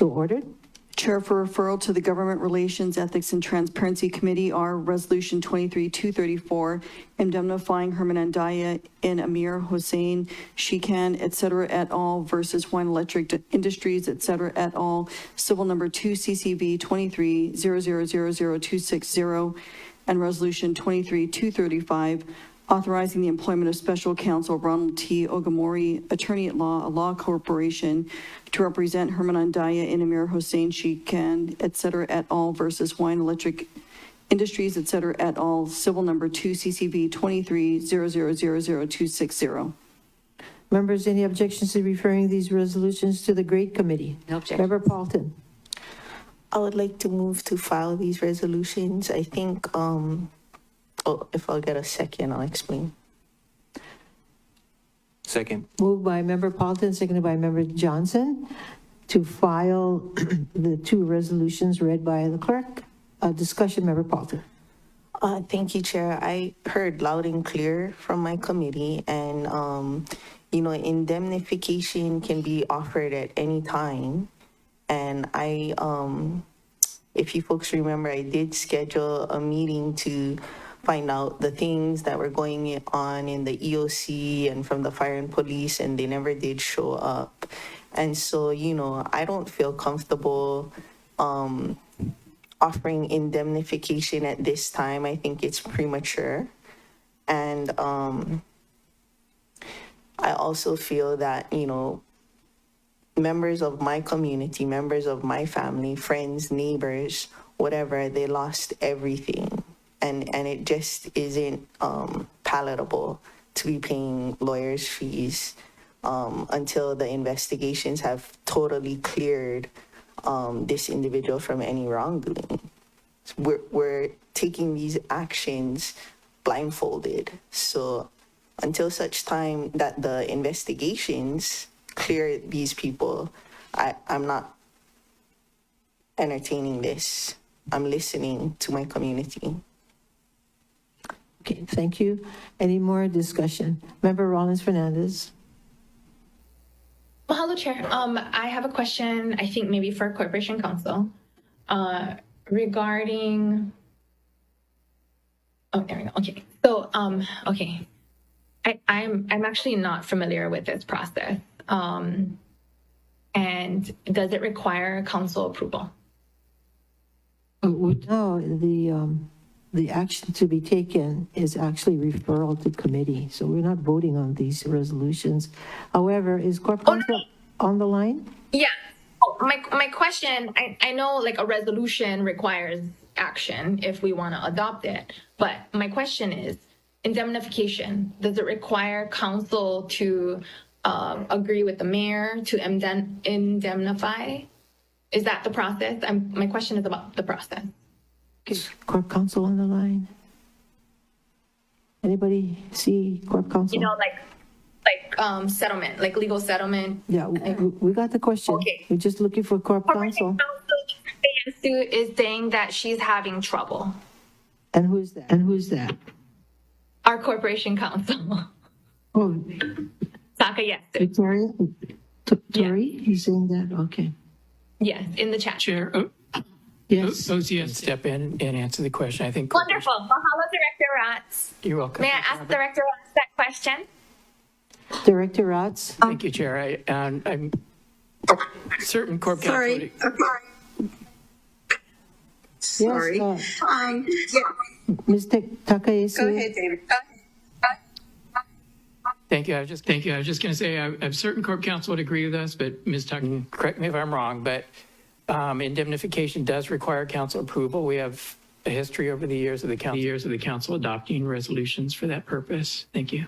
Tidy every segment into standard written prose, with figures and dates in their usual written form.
So ordered. Chair, for referral to the Government Relations, Ethics, and Transparency Committee are Resolution 23-234, indemnifying Herman Andaya and Amir Hossein Shikan, et cetera, et al. Versus Wine Electric Industries, et cetera, et al. Civil number 2 CCV 23-0000260, and Resolution 23-235, authorizing the employment of Special Counsel Ronald T. Ogamori, Attorney at Law, a law corporation, to represent Herman Andaya and Amir Hossein Shikan, et cetera, et al. Versus Wine Electric Industries, et cetera, et al. Civil number 2 CCV 23-0000260. Members, any objections to referring these resolutions to the G.R.E.A.T Committee? No objection. Member Paltin. I would like to move to file these resolutions. I think, if I'll get a second, I'll explain. Second. Moved by Member Paltin, seconded by Member Johnson, to file the two resolutions read by the clerk. Discussion, Member Paltin. Thank you, Chair. I heard loud and clear from my committee, and, indemnification can be offered at any time. And if you folks remember, I did schedule a meeting to find out the things that were going on in the EOC and from the fire and police, and they never did show up. And so, I don't feel comfortable offering indemnification at this time. I think it's premature. And I also feel that, members of my community, members of my family, friends, neighbors, whatever, they lost everything. And it just isn't palatable to be paying lawyers' fees until the investigations have totally cleared this individual from any wrongdoing. We're taking these actions blindfolded. So until such time that the investigations clear these people, I'm not entertaining this. I'm listening to my community. Okay, thank you. Any more discussion? Member Rawlins-Fernandez. Mahalo, Chair. I have a question, I think maybe for Corporation Counsel, regarding, oh, there we go. Okay. So, okay. I'm actually not familiar with this process. And does it require council approval? No, the action to be taken is actually referral to committee. So we're not voting on these resolutions. However, is Corp Counsel on the line? Yeah. Oh, my question, I know like a resolution requires action if we want to adopt it, but my question is, indemnification, does it require council to agree with the mayor to indemnify? Is that the process? My question is about the process. Okay. Corp Counsel on the line? Anybody see Corp Counsel? Like settlement, like legal settlement. Yeah, we got the question. Okay. We're just looking for Corp Counsel. Sue is saying that she's having trouble. And who's that? Our Corporation Counsel. Oh, Taka, yes. Victoria? Tori? You saying that? Okay. Yes, in the chat. Chair, Yes. OCS step in and answer the question. I think. Wonderful. Mahalo, Director Ratz. You're welcome. May I ask Director Ratz that question? Director Ratz? Thank you, Chair. I'm certain Corp Counsel. Sorry. Yes, Yeah, Ms. Takayasu? go ahead, David. Thank you. I was just going to say I'm certain Corp Counsel would agree with us, but Ms. Tucker, correct me if I'm wrong, but indemnification does require council approval. We have a history over the years of the council adopting resolutions for that purpose. Thank you.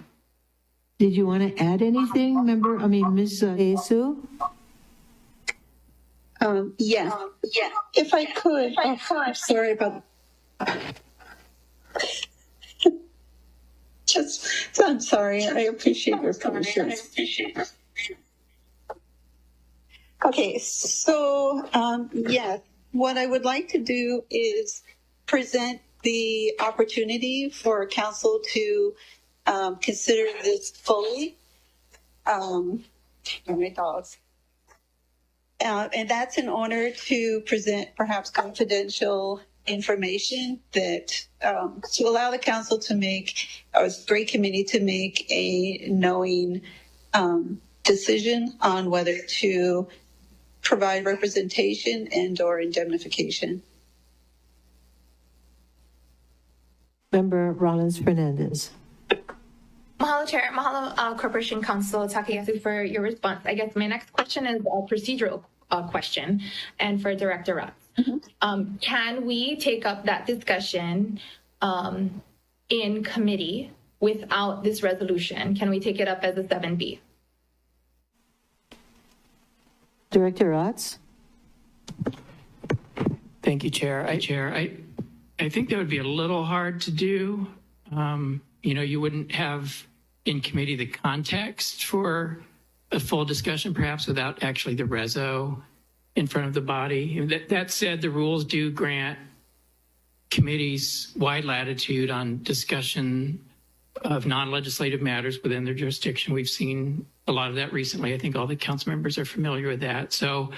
Did you want to add anything, Ms. Takayasu? Yeah. If I could, sorry about. I'm sorry. I appreciate your permission. Okay, so yeah, what I would like to do is present the opportunity for council to consider this fully. My dogs. And that's in order to present perhaps confidential information that to allow the council to make, or the great committee to make a knowing decision on whether to provide representation and or indemnification. Member Rawlins-Fernandez. Mahalo, Chair. Mahalo, Corporation Counsel Takayasu, for your response. I guess my next question is a procedural question, and for Director Rotz. Can we take up that discussion in committee without this resolution? Can we take it up as a 7B? Director Rotz? Thank you, Chair. I think that would be a little hard to do. You wouldn't have in committee the context for a full discussion, perhaps without actually the Reso in front of the body. That said, the rules do grant committees wide latitude on discussion of non-legislative matters within their jurisdiction. We've seen a lot of that recently. I think all the council members are familiar with that. So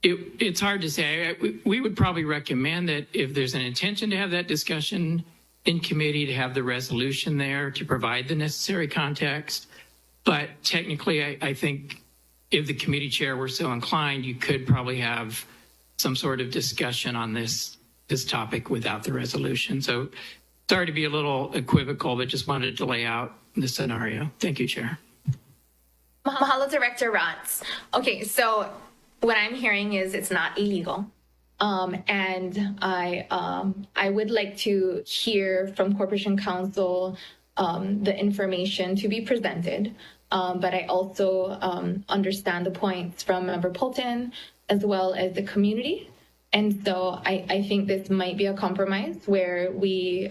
it's hard to say. We would probably recommend that if there's an intention to have that discussion in committee, to have the resolution there to provide the necessary context. But technically, I think if the committee chair were so inclined, you could probably have some sort of discussion on this topic without the resolution. So sorry to be a little equivocal, but just wanted to lay out the scenario. Thank you, Chair. Mahalo, Director Rotz. Okay, so what I'm hearing is it's not illegal. And I would like to hear from Corporation Counsel the information to be presented. But I also understand the points from Member Paltin as well as the community. And so I think this might be a compromise where we,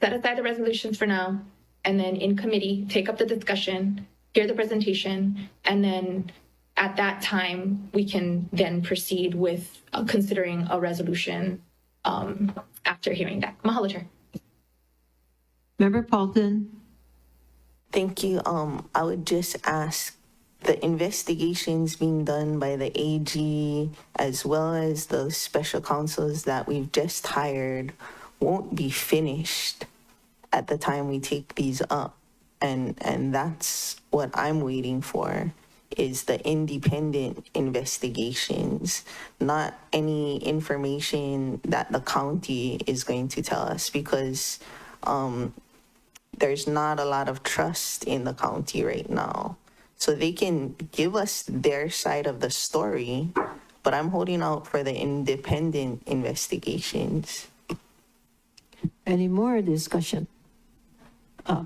set aside the resolutions for now, and then in committee, take up the discussion, hear the presentation, and then at that time, we can then proceed with considering a resolution after hearing that. Mahalo, Chair. Member Paltin? Thank you. I would just ask, the investigations being done by the AG as well as the special counsels that we've just hired won't be finished at the time we take these up. And that's what I'm waiting for, is the independent investigations, not any information that the county is going to tell us, because there's not a lot of trust in the county right now. So they can give us their side of the story, but I'm holding out for the independent investigations. Any more discussion?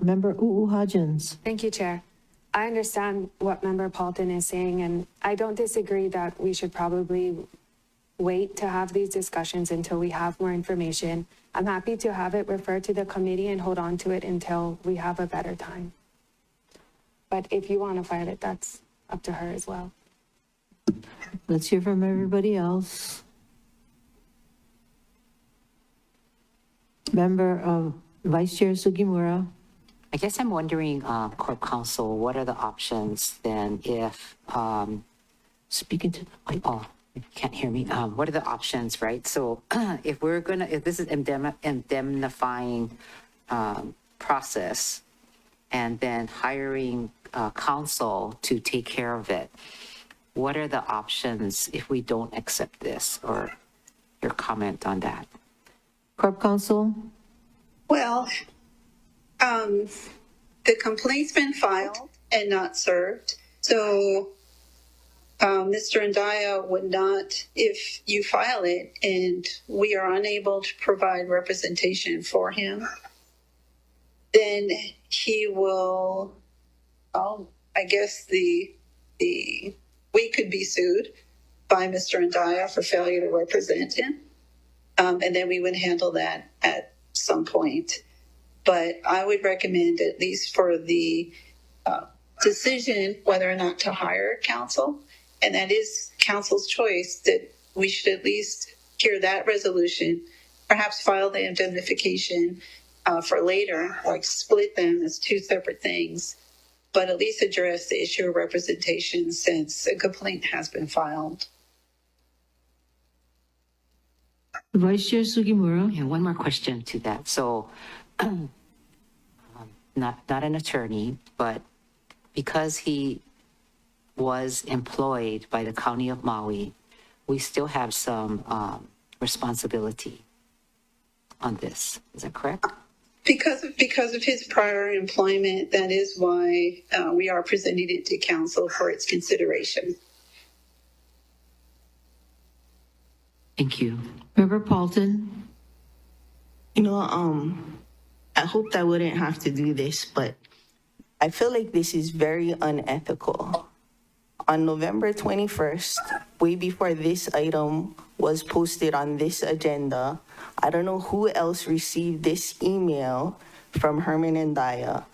Member Uʻu-Hodgins. Thank you, Chair. I understand what Member Paltin is saying, and I don't disagree that we should probably wait to have these discussions until we have more information. I'm happy to have it referred to the committee and hold on to it until we have a better time. But if you want to file it, that's up to her as well. Let's hear from everybody else. Member Vice Chair Sugimura. I guess I'm wondering, Corp Counsel, what are the options then if, Speaking to the mic. oh, you can't hear me. What are the options, right? So if this is indemnifying process and then hiring counsel to take care of it, what are the options if we don't accept this, or your comment on that? Corp Counsel. Well, the complaint's been filed and not served. So Mr. Andaya would not, if you file it and we are unable to provide representation for him, then he will, I guess we could be sued by Mr. Andaya for failure to represent him. And then we would handle that at some point. But I would recommend, at least for the decision whether or not to hire counsel, and that is counsel's choice, that we should at least hear that resolution, perhaps file the indemnification for later, like split them as two separate things, but at least address the issue of representation since a complaint has been filed. Vice Chair Sugimura. Yeah, one more question to that. So, not an attorney, but because he was employed by the County of Maui, we still have some responsibility on this. Is that correct? Because of his prior employment, that is why we are presenting it to council for its consideration. Thank you. Member Paltin. You know, I hope that I wouldn't have to do this, but I feel like this is very unethical. On November 21st, way before this item was posted on this agenda, I don't know who else received this email from Herman Andaya.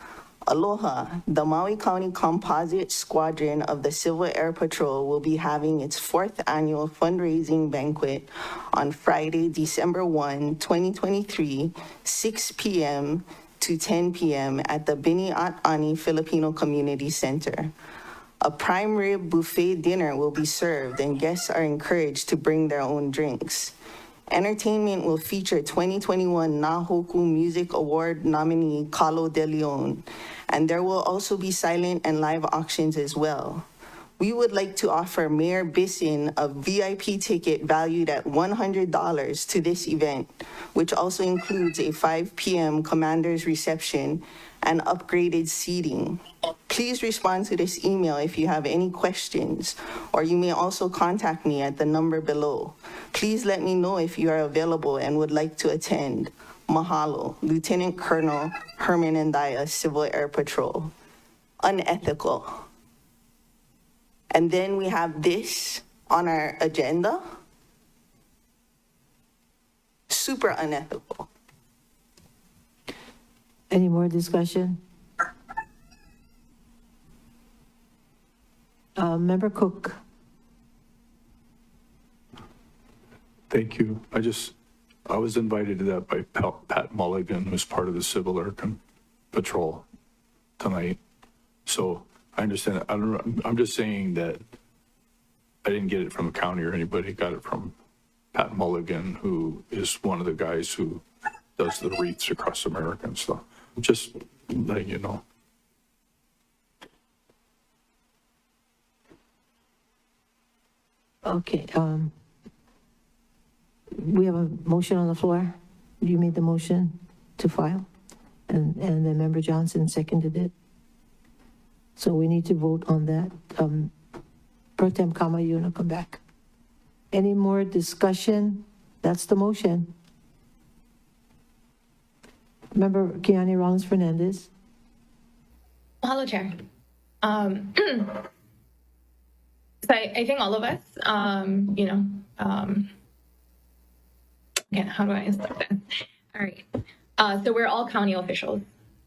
Aloha, the Maui County Composite Squadron of the Civil Air Patrol will be having its 4th annual fundraising banquet on Friday, December 1, 2023, 6 p.m. to 10 p.m. at the Bini'at'ani Filipino Community Center. A prime rib buffet dinner will be served, and guests are encouraged to bring their own drinks. Entertainment will feature 2021 Nahoku Music Award nominee Kalo De Leon, and there will also be silent and live auctions as well. We would like to offer Mayor Bisson a VIP ticket valued at $100 to this event, which also includes a 5 p.m. commander's reception and upgraded seating. Please respond to this email if you have any questions, or you may also contact me at the number below. Please let me know if you are available and would like to attend. Mahalo, Lieutenant Colonel Herman Andaya, Civil Air Patrol. Unethical. And then we have this on our agenda. Super unethical. Any more discussion? Member Cook. Thank you. I was invited to that by Pat Mulligan, who's part of the Civil Air Patrol tonight. So I understand. I'm just saying that I didn't get it from the county or anybody. Got it from Pat Mulligan, who is one of the guys who does the wreaths across America and stuff. Just letting you know. Okay, we have a motion on the floor. You made the motion to file, and then Member Johnson seconded it. So we need to vote on that. Pro Tem Kama, you want to come back? Any more discussion? That's the motion. Member Keani Rawlins-Fernandez. Hello, Chair. So I think all of us, again, how do I start this? All right. So we're all county officials.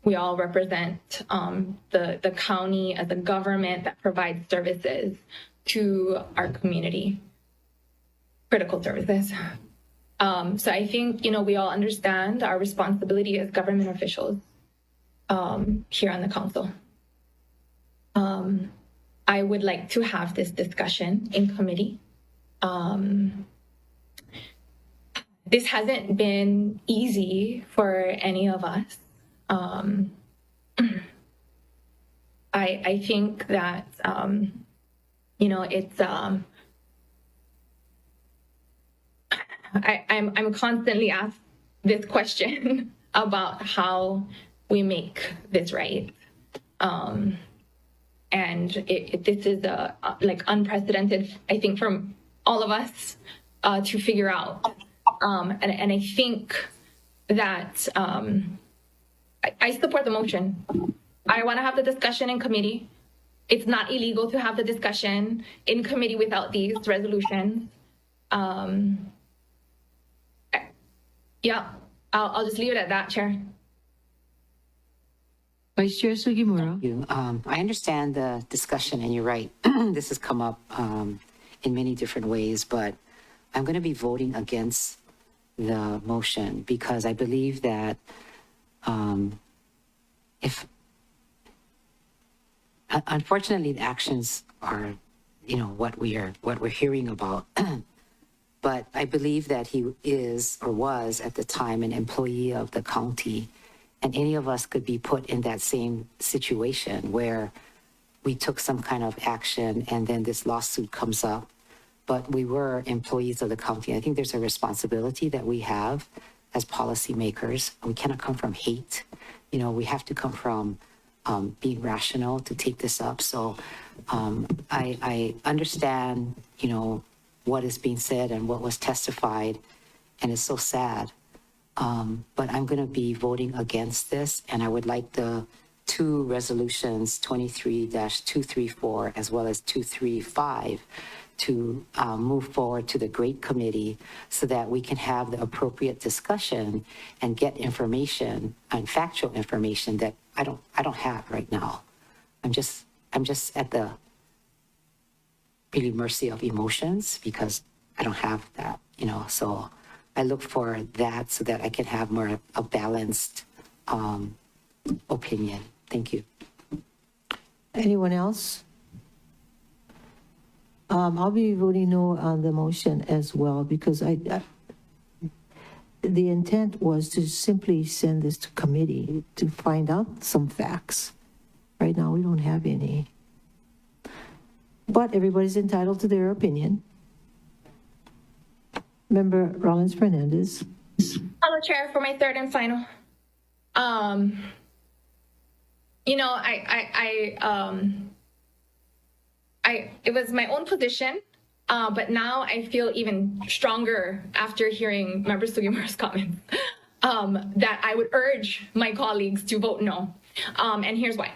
We all represent the county as a government that provides services to our community, critical services. So I think, we all understand our responsibility as government officials here on the council. I would like to have this discussion in committee. This hasn't been easy for any of us. I think that, it's, I'm constantly asked this question about how we make this right. And this is unprecedented, I think, from all of us to figure out. And I think that I support the motion. I want to have the discussion in committee. It's not illegal to have the discussion in committee without these resolutions. Yeah, I'll just leave it at that, Chair. Vice Chair Sugimura. Thank you. I understand the discussion, and you're right. This has come up in many different ways, but I'm going to be voting against the motion because I believe that if unfortunately, the actions are, what we're hearing about. But I believe that he is or was at the time an employee of the county. And any of us could be put in that same situation where we took some kind of action and then this lawsuit comes up. But we were employees of the county. I think there's a responsibility that we have as policymakers. We cannot come from hate. We have to come from being rational to take this up. So I understand, what is being said and what was testified, and it's so sad. But I'm going to be voting against this, and I would like the two resolutions, 23-234 as well as 235, to move forward to the G.R.E.A.T committee so that we can have the appropriate discussion and get information and factual information that I don't have right now. I'm just at the really mercy of emotions because I don't have that, so I look for that so that I can have more a balanced opinion. Thank you. Anyone else? I'll be voting no on the motion as well because the intent was to simply send this to committee to find out some facts. Right now, we don't have any. But everybody's entitled to their opinion. Member Rawlins-Fernandez. Hello, Chair, for my third and final. It was my own position, but now I feel even stronger after hearing Member Sugimura's comments that I would urge my colleagues to vote no. And here's why.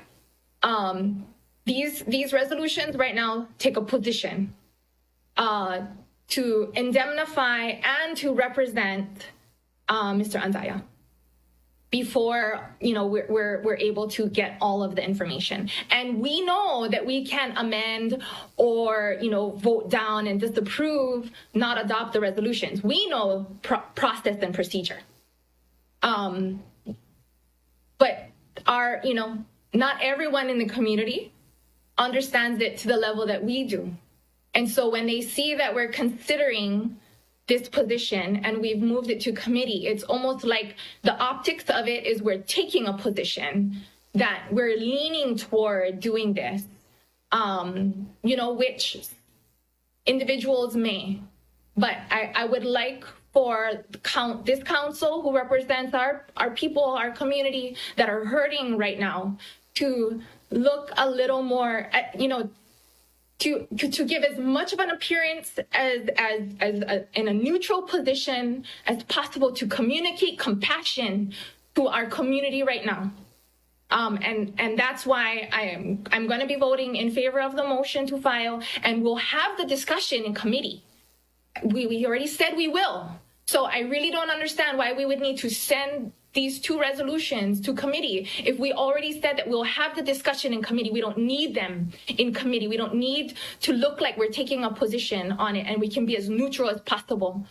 These resolutions right now take a position to indemnify and to represent Mr. Andaya before we're able to get all of the information. And we know that we can amend or vote down and disapprove, not adopt the resolutions. We know process and procedure. But not everyone in the community understands it to the level that we do. And so when they see that we're considering this position and we've moved it to committee, it's almost like the optics of it is we're taking a position that we're leaning toward doing this, which individuals may. But I would like for this council who represents our people, our community that are hurting right now, to look a little more at, to give as much of an appearance as in a neutral position as possible to communicate compassion to our community right now. And that's why I'm going to be voting in favor of the motion to file, and we'll have the discussion in committee. We already said we will. So I really don't understand why we would need to send these two resolutions to committee. If we already said that we'll have the discussion in committee, we don't need them in committee. We don't need to look like we're taking a position on it, and we can be as neutral as possible.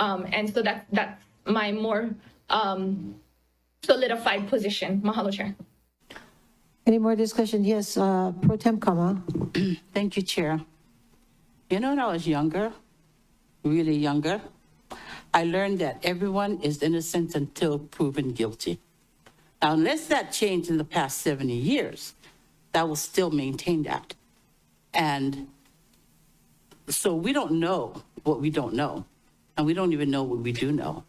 And so that's my more solidified position. Mahalo, Chair. Any more discussion? Yes, Pro Tem Kama. Thank you, Chair. When I was younger, really younger, I learned that everyone is innocent until proven guilty. Now, unless that changed in the past 70 years, that will still maintain that. And so we don't know what we don't know. And we don't even know what we do know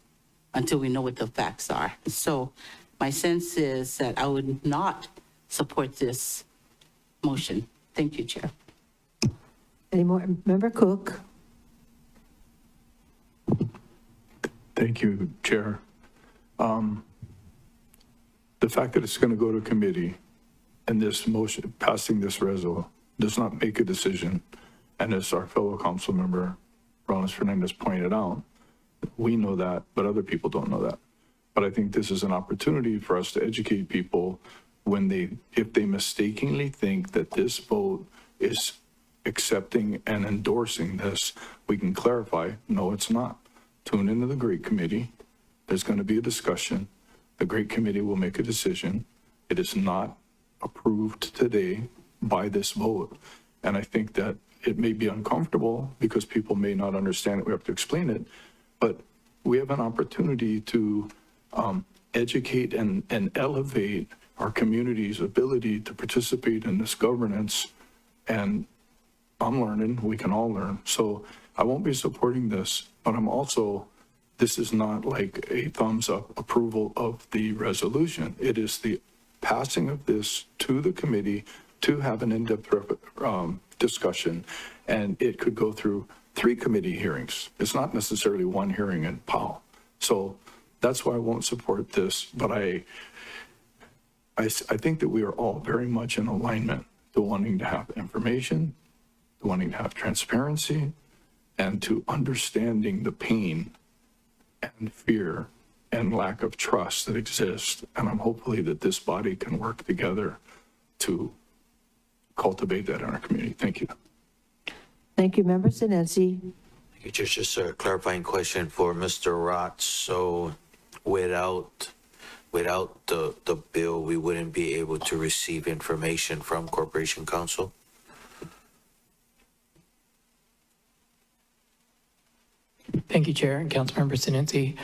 until we know what the facts are. So my sense is that I would not support this motion. Thank you, Chair. Any more? Member Cook. Thank you, Chair. The fact that it's going to go to committee and this motion, passing this reso, does not make a decision. And as our fellow Councilmember Rawlins-Fernandez pointed out, we know that, but other people don't know that. But I think this is an opportunity for us to educate people if they mistakenly think that this vote is accepting and endorsing this, we can clarify, no, it's not. Tune into the G.R.E.A.T committee. There's going to be a discussion. The G.R.E.A.T committee will make a decision. It is not approved today by this vote. And I think that it may be uncomfortable because people may not understand it. We have to explain it. But we have an opportunity to educate and elevate our community's ability to participate in this governance. And I'm learning, we can all learn. So I won't be supporting this, but I'm also, this is not like a thumbs up approval of the resolution. It is the passing of this to the committee to have an in-depth discussion, and it could go through 3 committee hearings. It's not necessarily one hearing in POW. So that's why I won't support this, but I think that we are all very much in alignment to wanting to have information, to wanting to have transparency, and to understanding the pain and fear and lack of trust that exists. And I'm hopefully that this body can work together to cultivate that in our community. Thank you. Thank you, Member Sinenci. Just a clarifying question for Mr. Rott. So without the bill, we wouldn't be able to receive information from Corporation Council? Thank you, Chair and Councilmember Sinenci.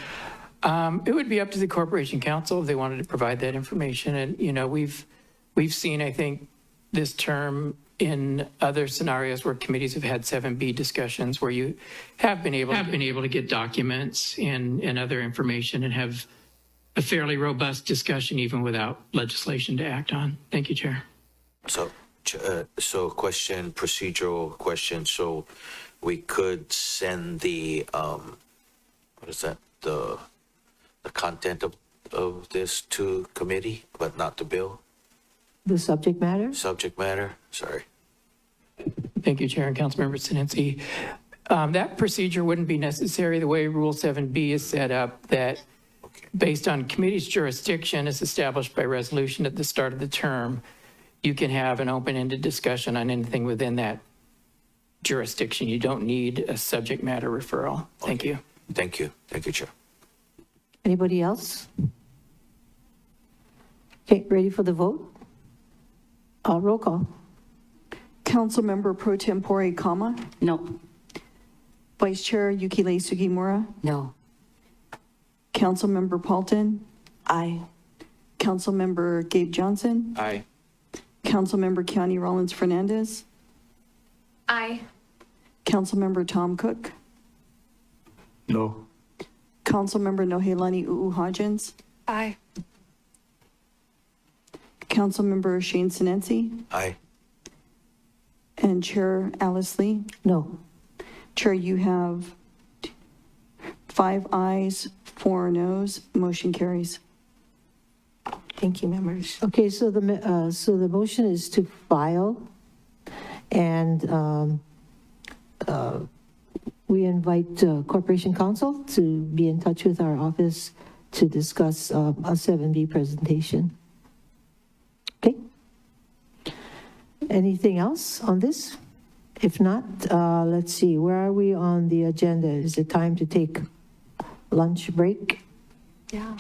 It would be up to the Corporation Council if they wanted to provide that information. And, you know, we've seen, I think, this term in other scenarios where committees have had 7B discussions where you have been able to get documents and other information and have a fairly robust discussion even without legislation to act on. Thank you, Chair. So procedural question. So we could send the, the content of this to committee, but not the bill? The subject matter? Subject matter, sorry. Thank you, Chair and Councilmember Sinenci. That procedure wouldn't be necessary. The way Rule 7B is set up, that based on committee's jurisdiction as established by resolution at the start of the term, you can have an open-ended discussion on anything within that jurisdiction. You don't need a subject matter referral. Thank you. Thank you. Thank you, Chair. Anybody else? Okay, ready for the vote? Roll call. Councilmember Pro Tempore Kama, No. Vice Chair Yukile Sugimura, No. Councilmember Paltin, Aye. Councilmember Gabe Johnson, Aye. Councilmember Keani Rawlins-Fernandez, Aye. Councilmember Tom Cook, No. Councilmember Nohelani U'u-Hodgins, Aye. Councilmember Shane Sinenci, Aye. and Chair Alice Lee. No. Chair, you have 5 ayes, 4 noes. Motion carries. Thank you, members. Okay, so the motion is to file, and we invite Corporation Council to be in touch with our office to discuss a 7B presentation. Okay? Anything else on this? If not, let's see, where are we on the agenda? Is it time to take lunch break? Yeah.